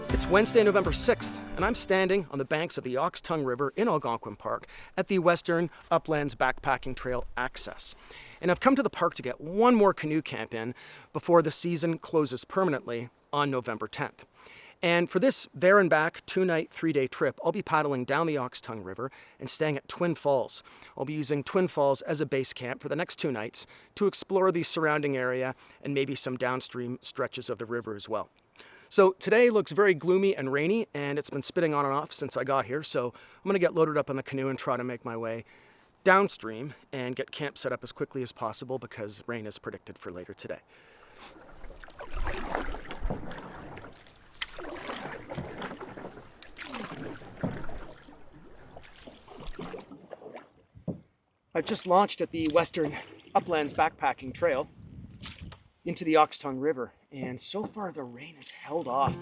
It's Wednesday, November 6th, and I'm standing on the banks of the Oxtongue River in Algonquin Park at the Western Uplands Backpacking Trail access. And I've come to the park to get one more canoe camp in before the season closes permanently on November 10th. And for this there and back 2-night, 3-day trip, I'll be paddling down the Oxtongue River and staying at Twin Falls. I'll be using Twin Falls as a base camp for the next 2 nights to explore the surrounding area and maybe some downstream stretches of the river as well. So today looks very gloomy and rainy, and it's been spitting on and off since I got here, so I'm going to get loaded up on the canoe and try to make my way downstream and get camp set up as quickly as possible because rain is predicted for later today. I've just launched at the Western Uplands Backpacking Trail into the Oxtongue River, and so far the rain has held off.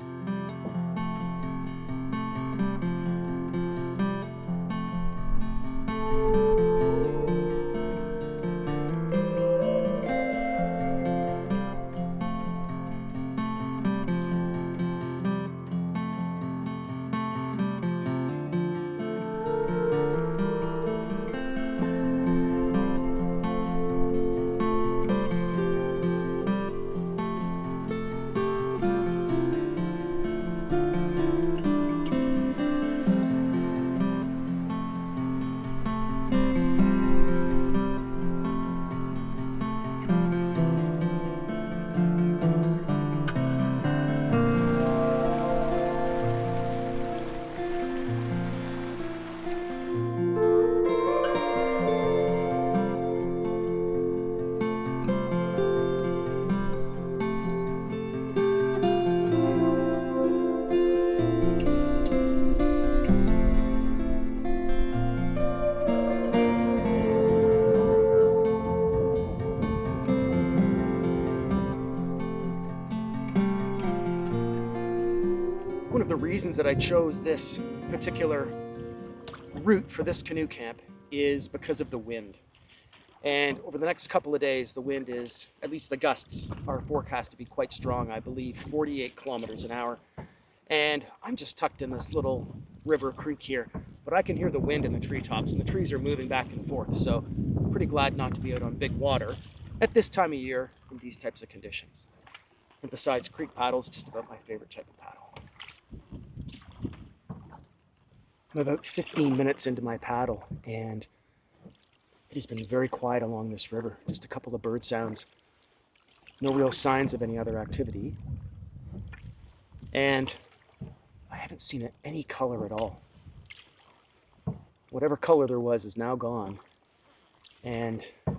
One of the reasons that I chose this particular route for this canoe camp is because of the wind. And over the next couple of days, the wind is, at least the gusts, are forecast to be quite strong, I believe 48 kilometers an hour. And I'm just tucked in this little river creek here, but I can hear the wind in the treetops, and the trees are moving back and forth, so I'm pretty glad not to be out on big water at this time of year in these types of conditions. And besides, creek paddle is just about my favorite type of paddle. I'm about 15 minutes into my paddle, and it has been very quiet along this river. Just a couple of bird sounds. No real signs of any other activity. And I haven't seen any color at all. Whatever color there was is now gone. And the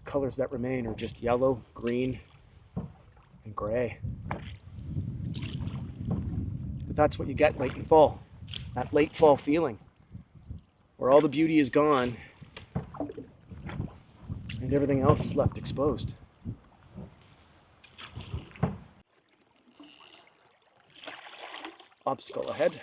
colors that remain are just yellow, green, and gray. But that's what you get late in fall. That late fall feeling, where all the beauty is gone and everything else is left exposed. Obstacle ahead.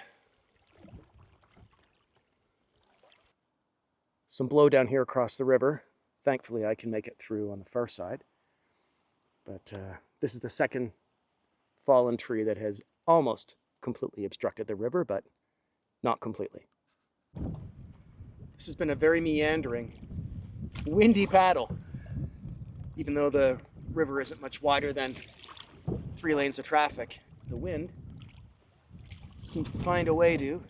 Some blow down here across the river. Thankfully, I can make it through on the far side. But this is the second fallen tree that has almost completely obstructed the river, but not completely. This has been a very meandering, windy paddle. Even though the river isn't much wider than 3 lanes of traffic, the wind seems to find a way to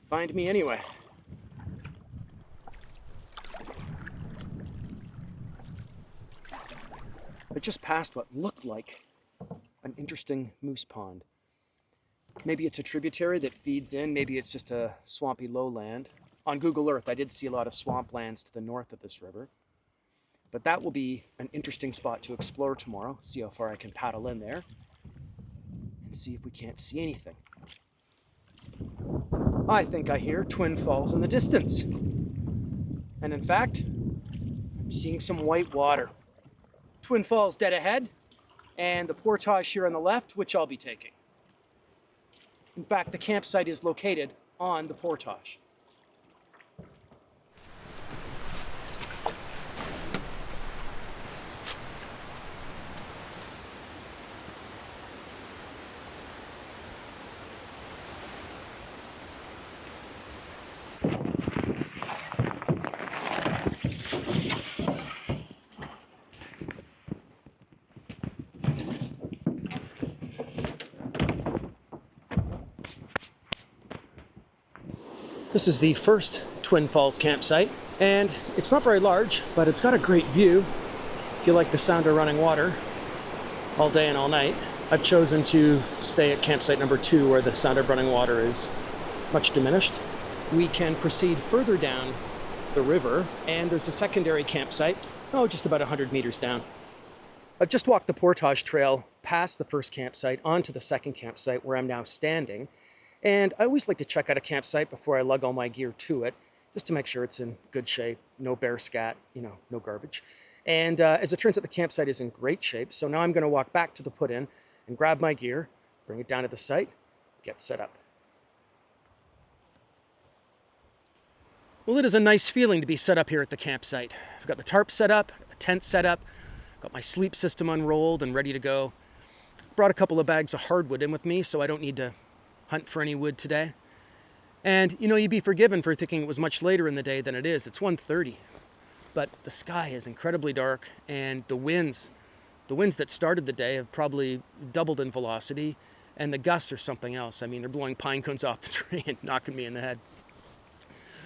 find me anyway. I just passed what looked like an interesting moose pond. Maybe it's a tributary that feeds in, maybe it's just a swampy lowland. On Google Earth, I did see a lot of swamplands to the north of this river. But that will be an interesting spot to explore tomorrow, see how far I can paddle in there, and see if we can't see anything. I think I hear Twin Falls in the distance. And in fact, I'm seeing some white water. Twin Falls dead ahead, and the portage here on the left, which I'll be taking. In fact, the campsite is located on the portage. This is the first Twin Falls campsite, and it's not very large, but it's got a great view. If you like the sound of running water all day and all night, I've chosen to stay at campsite number 2, where the sound of running water is much diminished. We can proceed further down the river, and there's a secondary campsite, just about 100 meters down. I've just walked the portage trail past the first campsite onto the second campsite, where I'm now standing. And I always like to check out a campsite before I lug all my gear to it, just to make sure it's in good shape, no bear scat, no garbage. And as it turns out, the campsite is in great shape. So now I'm going to walk back to the put-in and grab my gear, bring it down to the site, get set up. Well, it is a nice feeling to be set up here at the campsite. I've got the tarp set up, a tent set up, got my sleep system unrolled and ready to go. Brought a couple of bags of hardwood in with me, so I don't need to hunt for any wood today. And you'd be forgiven for thinking it was much later in the day than it is. It's 1:30, but the sky is incredibly dark, and the winds that started the day have probably doubled in velocity, and the gusts are something else. I mean, they're blowing pine cones off the tree and knocking me in the head.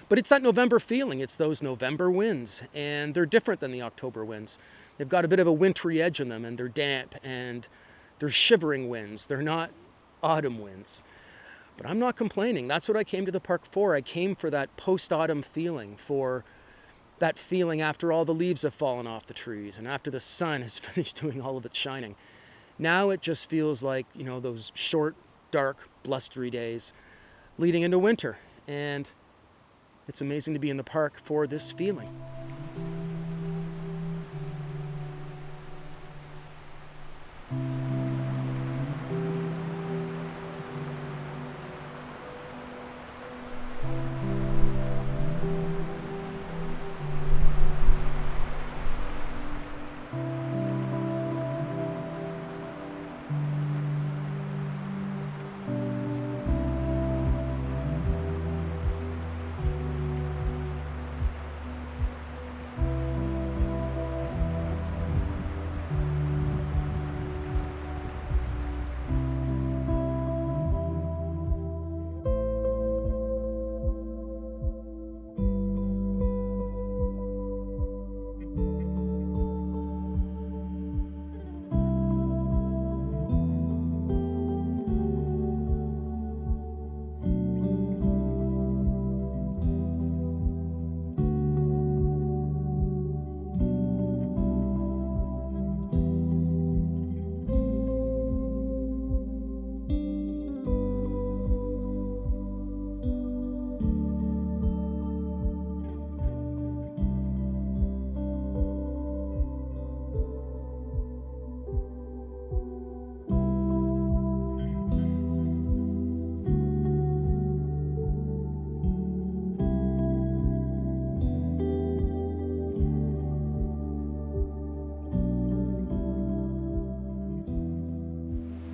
But it's that November feeling. It's those November winds, and they're different than the October winds. They've got a bit of a wintry edge in them, and they're damp, and they're shivering winds. They're not autumn winds. But I'm not complaining. That's what I came to the park for. I came for that post-autumn feeling, for that feeling after all the leaves have fallen off the trees and after the sun has finished doing all of its shining. Now it just feels like, those short, dark, blustery days leading into winter. And it's amazing to be in the park for this feeling.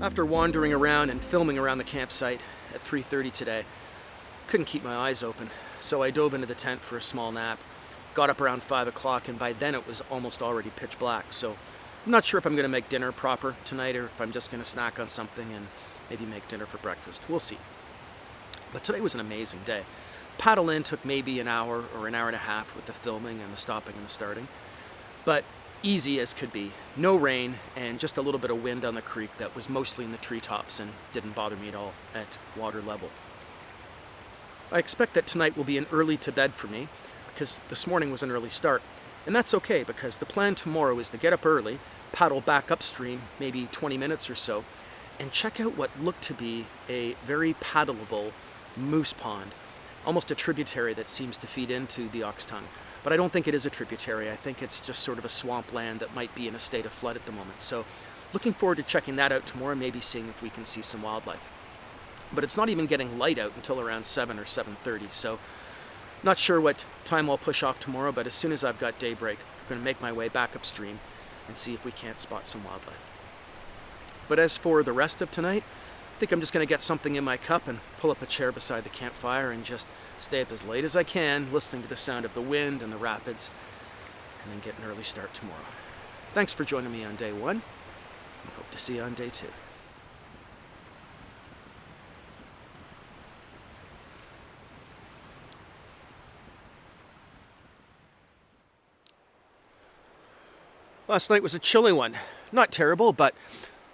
After wandering around and filming around the campsite at 3:30 today, couldn't keep my eyes open, so I dove into the tent for a small nap. Got up around 5 o'clock, and by then it was almost already pitch black, so I'm not sure if I'm going to make dinner proper tonight or if I'm just going to snack on something and maybe make dinner for breakfast. We'll see. But today was an amazing day. Paddle in took maybe an hour or an hour and a half with the filming and the stopping and the starting, but easy as could be. No rain and just a little bit of wind on the creek that was mostly in the treetops and didn't bother me at all at water level. I expect that tonight will be an early to bed for me because this morning was an early start. And that's okay because the plan tomorrow is to get up early, paddle back upstream, maybe 20 minutes or so, and check out what looked to be a very paddleable moose pond, almost a tributary that seems to feed into the Oxtongue. But I don't think it is a tributary. I think it's just sort of a swampland that might be in a state of flood at the moment. So looking forward to checking that out tomorrow, maybe seeing if we can see some wildlife. But it's not even getting light out until around 7 or 7:30, so not sure what time I'll push off tomorrow, but as soon as I've got daybreak, I'm going to make my way back upstream and see if we can't spot some wildlife. But as for the rest of tonight, I think I'm just going to get something in my cup and pull up a chair beside the campfire and just stay up as late as I can, listening to the sound of the wind and the rapids, and then get an early start tomorrow. Thanks for joining me on day one, and hope to see you on day two. Last night was a chilly one. Not terrible, but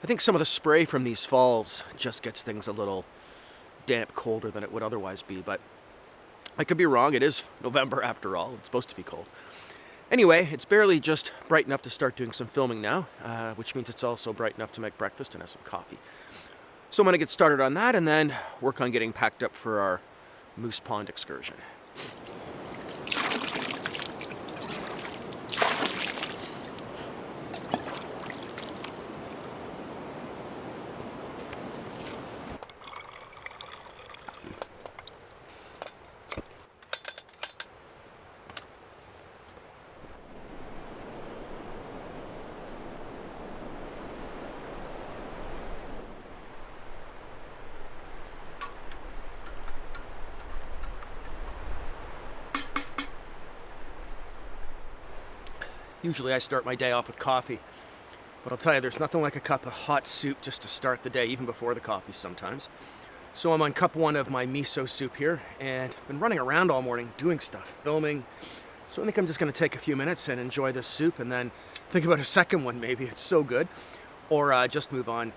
I think some of the spray from these falls just gets things a little damp, colder than it would otherwise be. But I could be wrong. It is November after all. It's supposed to be cold. Anyway, it's barely just bright enough to start doing some filming now, which means it's also bright enough to make breakfast and have some coffee. So I'm going to get started on that and then work on getting packed up for our moose pond excursion. Usually I start my day off with coffee, but I'll tell you, there's nothing like a cup of hot soup just to start the day, even before the coffee sometimes. So I'm on cup one of my miso soup here, and I've been running around all morning doing stuff, filming. So I think I'm just going to take a few minutes and enjoy this soup and then think about a second one maybe, it's so good, or just move on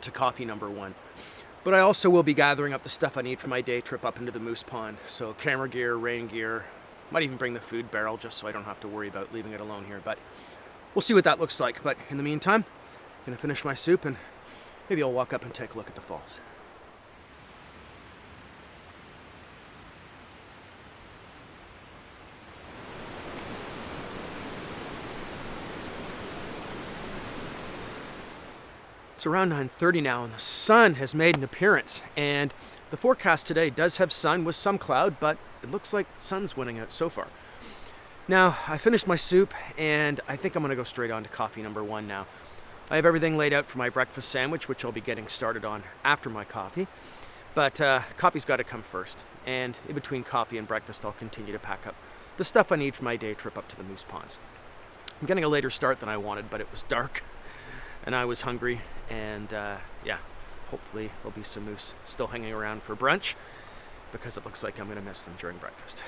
to coffee number one. But I also will be gathering up the stuff I need for my day trip up into the moose pond. So camera gear, rain gear, might even bring the food barrel just so I don't have to worry about leaving it alone here. But we'll see what that looks like. But in the meantime, I'm going to finish my soup and maybe I'll walk up and take a look at the falls. It's around 9:30 now and the sun has made an appearance, and the forecast today does have sun with some cloud, but it looks like the sun's winning out so far. Now, I finished my soup and I think I'm going to go straight on to coffee number one now. I have everything laid out for my breakfast sandwich, which I'll be getting started on after my coffee, but coffee's got to come first, and in between coffee and breakfast I'll continue to pack up the stuff I need for my day trip up to the moose ponds. I'm getting a later start than I wanted, but it was dark and I was hungry, and hopefully there'll be some moose still hanging around for brunch, because it looks like I'm going to miss them during breakfast.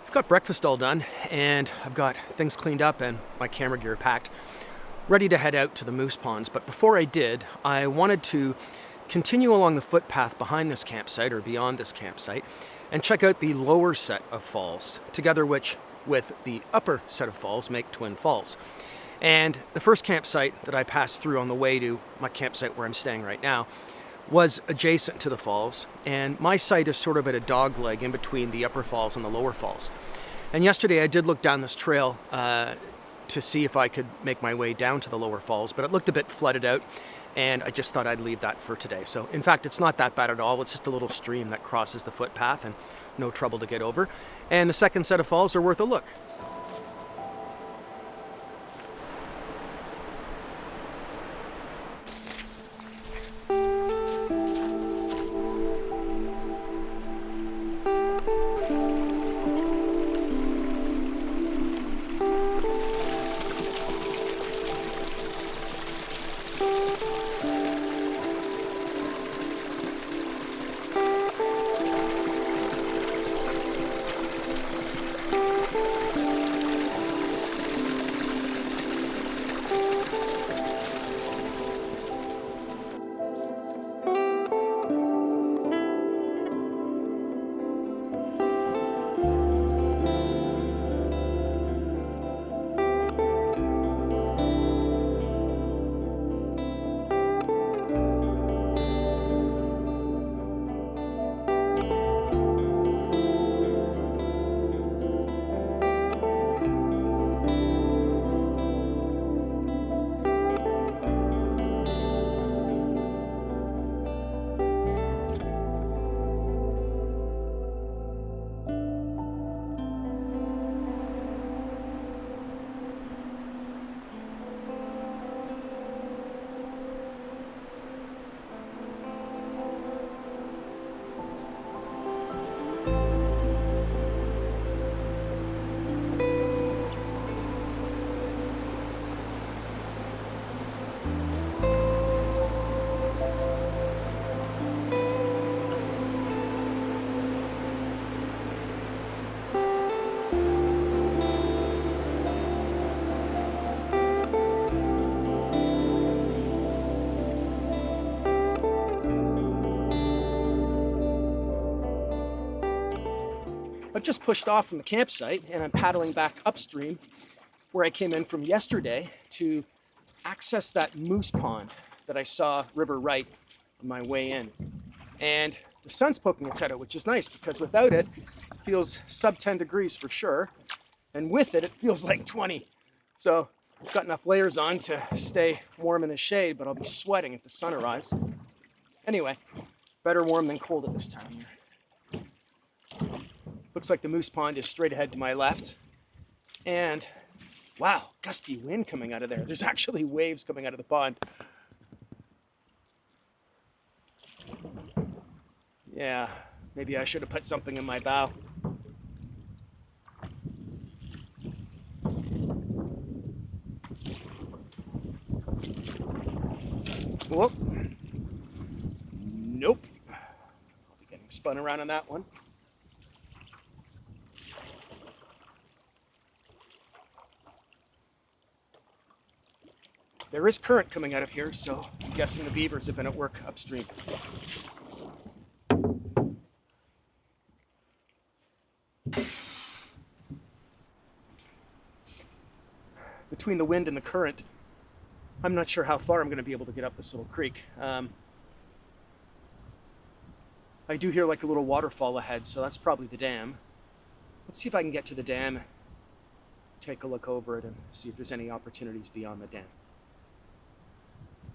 I've got breakfast all done, and I've got things cleaned up and my camera gear packed, ready to head out to the moose ponds. But before I did, I wanted to continue along the footpath behind this campsite, or beyond this campsite, and check out the lower set of falls, together which, with the upper set of falls, make Twin Falls. And the first campsite that I passed through on the way to my campsite where I'm staying right now was adjacent to the falls, and my site is sort of at a dog leg in between the upper falls and the lower falls. And yesterday I did look down this trail to see if I could make my way down to the lower falls, but it looked a bit flooded out, and I just thought I'd leave that for today. So in fact, it's not that bad at all. It's just a little stream that crosses the footpath and no trouble to get over. And the second set of falls are worth a look. I've just pushed off from the campsite and I'm paddling back upstream where I came in from yesterday to access that moose pond that I saw river right on my way in. And the sun's poking its head out, which is nice because without it, it feels sub 10 degrees for sure. And with it, it feels like 20. So I've got enough layers on to stay warm in the shade, but I'll be sweating if the sun arrives. Anyway, better warm than cold at this time of year. Looks like the moose pond is straight ahead to my left. And wow, gusty wind coming out of there. There's actually waves coming out of the pond. Yeah, maybe I should have put something in my bow. Whoop. Nope. I'll be getting spun around on that one. There is current coming out of here, so I'm guessing the beavers have been at work upstream. Between the wind and the current, I'm not sure how far I'm going to be able to get up this little creek. I do hear like a little waterfall ahead, so that's probably the dam. Let's see if I can get to the dam, take a look over it, and see if there's any opportunities beyond the dam.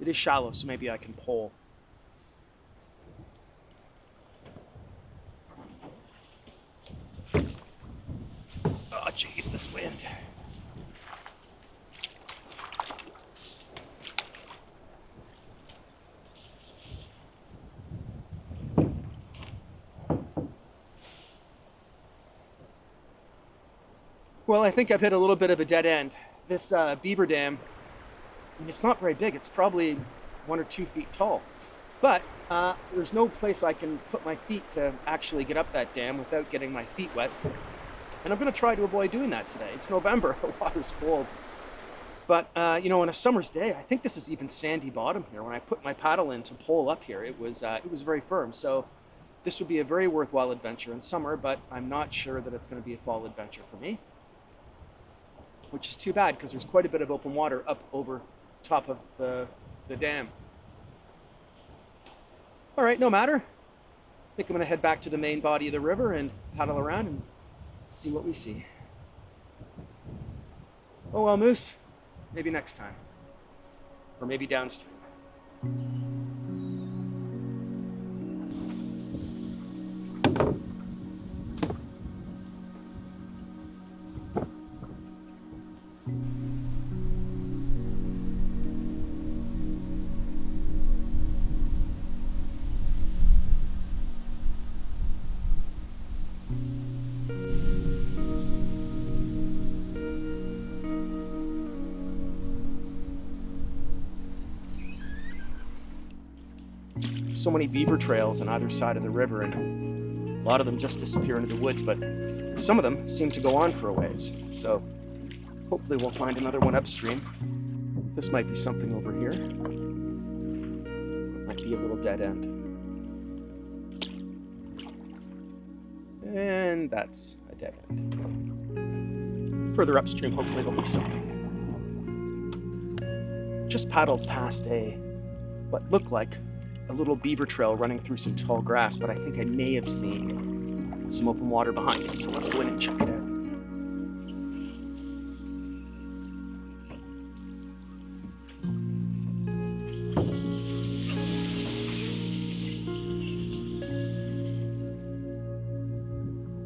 It is shallow, so maybe I can pole. Oh, jeez, this wind. Well, I think I've hit a little bit of a dead end. This beaver dam, and it's not very big. It's probably 1 or 2 feet tall. But there's no place I can put my feet to actually get up that dam without getting my feet wet. And I'm going to try to avoid doing that today. It's November, the water's cold. But, on a summer's day, I think this is even sandy bottom here. When I put my paddle in to pole up here, it was very firm. So this would be a very worthwhile adventure in summer, but I'm not sure that it's going to be a fall adventure for me. Which is too bad, because there's quite a bit of open water up over top of the dam. All right, no matter. I think I'm going to head back to the main body of the river and paddle around and see what we see. Oh well, Moose. Maybe next time. Or maybe downstream. So many beaver trails on either side of the river, and a lot of them just disappear into the woods, but some of them seem to go on for a ways. So hopefully we'll find another one upstream. This might be something over here. It might be a little dead end. And that's a dead end. Further upstream, hopefully there'll be something. Just paddled past what looked like a little beaver trail running through some tall grass, but I think I may have seen some open water behind it, so let's go in and check it out.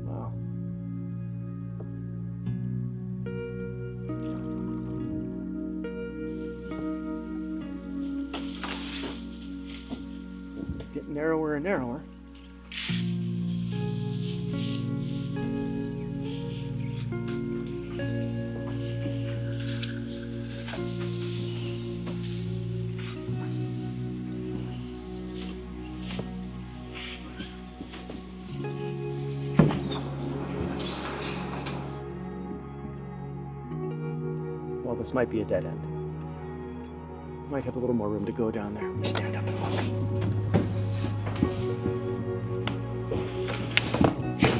Wow. It's getting narrower and narrower. Well, this might be a dead end. Might have a little more room to go down there. Let me stand up and look.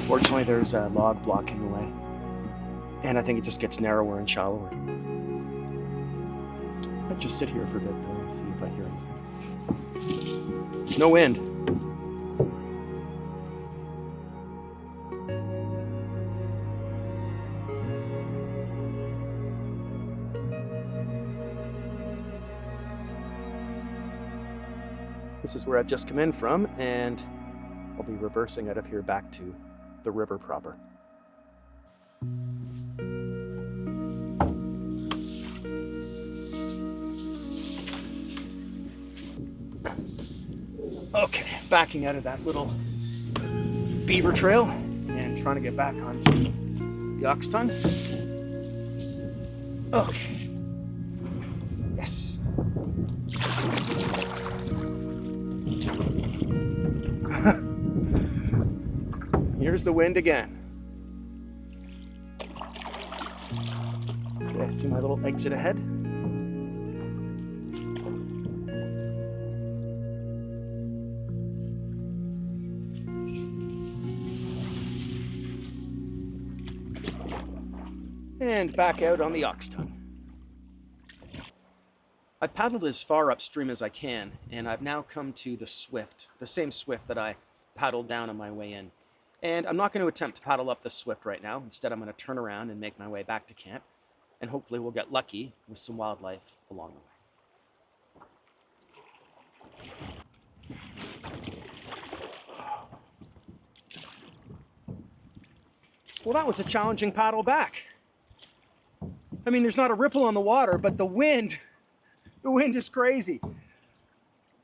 Fortunately, there's a log blocking the way. And I think it just gets narrower and shallower. I'll just sit here for a bit though and see if I hear anything. No wind. This is where I've just come in from, and I'll be reversing out of here back to the river proper. Okay, backing out of that little beaver trail and trying to get back onto the Oxtongue. Okay. Yes. Here's the wind again. Okay, I see my little exit ahead. And back out on the Oxtongue. I've paddled as far upstream as I can, and I've now come to the Swift, the same Swift that I paddled down on my way in. And I'm not going to attempt to paddle up the Swift right now. Instead, I'm going to turn around and make my way back to camp, and hopefully we'll get lucky with some wildlife along the way. Well, that was a challenging paddle back. I mean, there's not a ripple on the water, but the wind is crazy.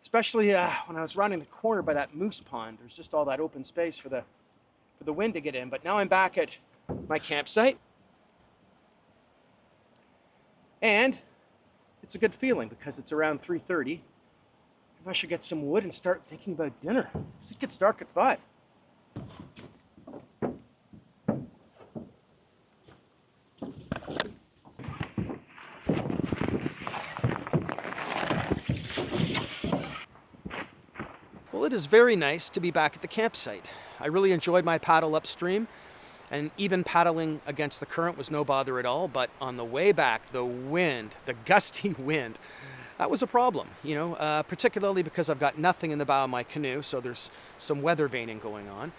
Especially when I was rounding the corner by that moose pond. There's just all that open space for the wind to get in. But now I'm back at my campsite. And it's a good feeling because it's around 3:30. And I should get some wood and start thinking about dinner. It gets dark at 5. Well, it is very nice to be back at the campsite. I really enjoyed my paddle upstream, and even paddling against the current was no bother at all, but on the way back, the wind, the gusty wind, that was a problem, particularly because I've got nothing in the bow of my canoe, so there's some weather vaning going on.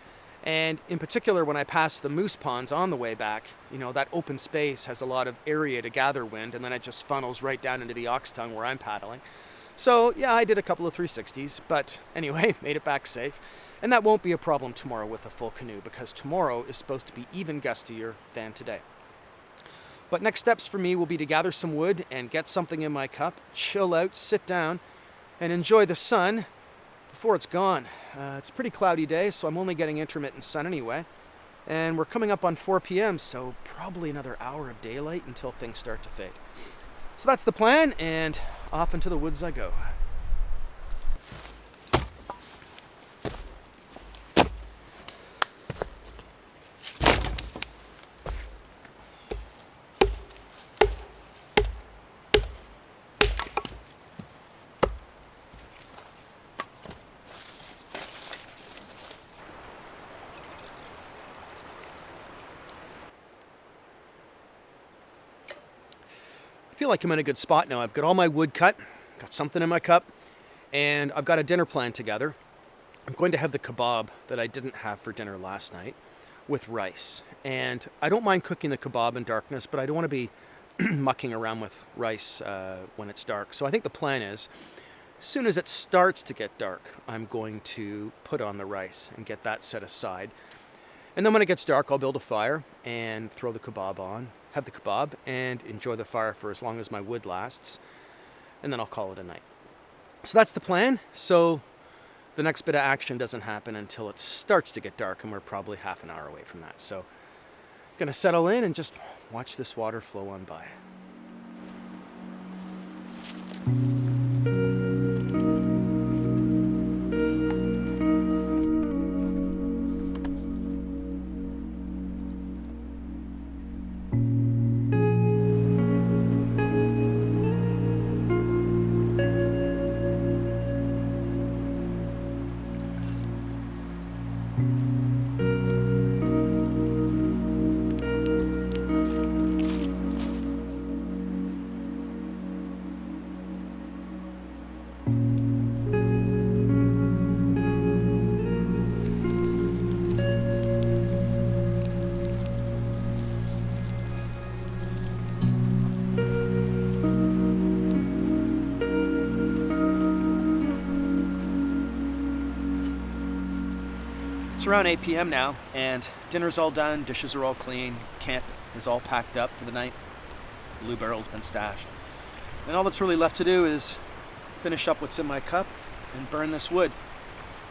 And in particular, when I pass the moose ponds on the way back, that open space has a lot of area to gather wind, and then it just funnels right down into the Oxtongue where I'm paddling. So yeah, I did a couple of 360s, but anyway, made it back safe. And that won't be a problem tomorrow with a full canoe, because tomorrow is supposed to be even gustier than today. But next steps for me will be to gather some wood and get something in my cup, chill out, sit down, and enjoy the sun before it's gone. It's a pretty cloudy day, so I'm only getting intermittent sun anyway. And we're coming up on 4 p.m., so probably another hour of daylight until things start to fade. So that's the plan, and off into the woods I go. I feel like I'm in a good spot now. I've got all my wood cut, got something in my cup, and I've got a dinner plan together. I'm going to have the kebab that I didn't have for dinner last night with rice. And I don't mind cooking the kebab in darkness, but I don't want to be mucking around with rice when it's dark. So I think the plan is, as soon as it starts to get dark, I'm going to put on the rice and get that set aside. And then when it gets dark, I'll build a fire and throw the kebab on, have the kebab, and enjoy the fire for as long as my wood lasts. And then I'll call it a night. So that's the plan. So the next bit of action doesn't happen until it starts to get dark, and we're probably half an hour away from that. So gonna settle in and just watch this water flow on by. It's around 8 p.m. now, and dinner's all done, dishes are all clean, camp is all packed up for the night, blue barrel's been stashed. And all that's really left to do is finish up what's in my cup and burn this wood.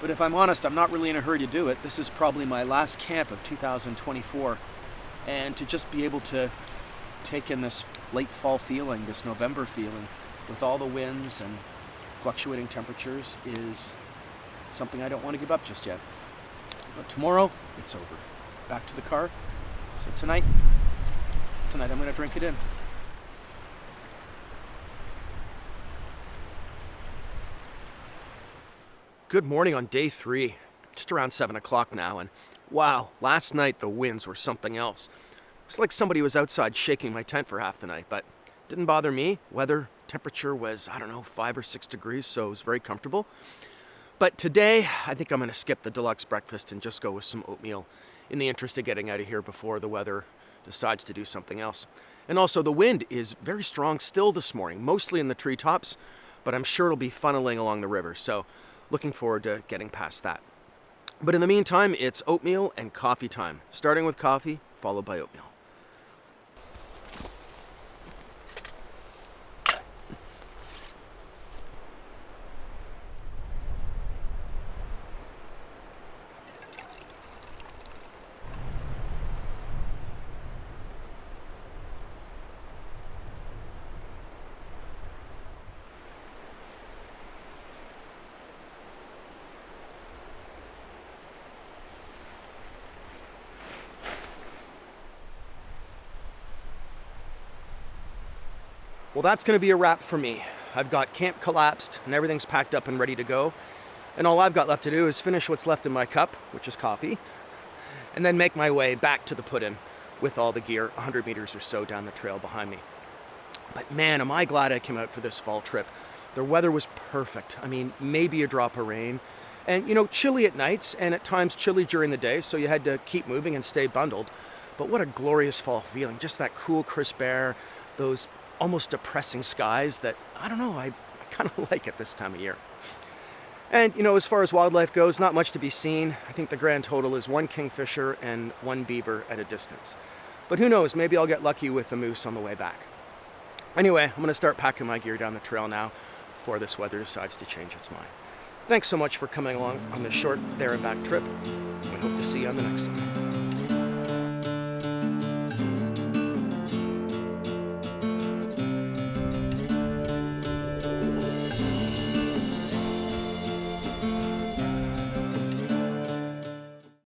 But if I'm honest, I'm not really in a hurry to do it. This is probably my last camp of 2024, and to just be able to take in this late fall feeling, this November feeling, with all the winds and fluctuating temperatures is something I don't want to give up just yet. But tomorrow, it's over. Back to the car. So tonight I'm going to drink it in. Good morning on day 3. Just around 7 o'clock now, and wow, last night the winds were something else. It's like somebody was outside shaking my tent for half the night, but didn't bother me. Weather, temperature was, 5 or 6 degrees, so it was very comfortable. But today, I think I'm going to skip the deluxe breakfast and just go with some oatmeal in the interest of getting out of here before the weather decides to do something else. And also, the wind is very strong still this morning, mostly in the treetops, but I'm sure it'll be funneling along the river, so looking forward to getting past that. But in the meantime, it's oatmeal and coffee time, starting with coffee, followed by oatmeal. Well, that's going to be a wrap for me. I've got camp collapsed and everything's packed up and ready to go. And all I've got left to do is finish what's left in my cup, which is coffee, and then make my way back to the put-in with all the gear, 100 meters or so down the trail behind me. But man, am I glad I came out for this fall trip. The weather was perfect. Maybe a drop of rain, And chilly at nights and at times chilly during the day, so you had to keep moving and stay bundled. But what a glorious fall feeling. Just that cool, crisp air, those almost depressing skies that, I don't know, I kind of like at this time of year. And, as far as wildlife goes, not much to be seen. I think the grand total is 1 kingfisher and 1 beaver at a distance. But who knows, maybe I'll get lucky with a moose on the way back. Anyway, I'm going to start packing my gear down the trail now before this weather decides to change its mind. Thanks so much for coming along on this short there and back trip. We hope to see you on the next one.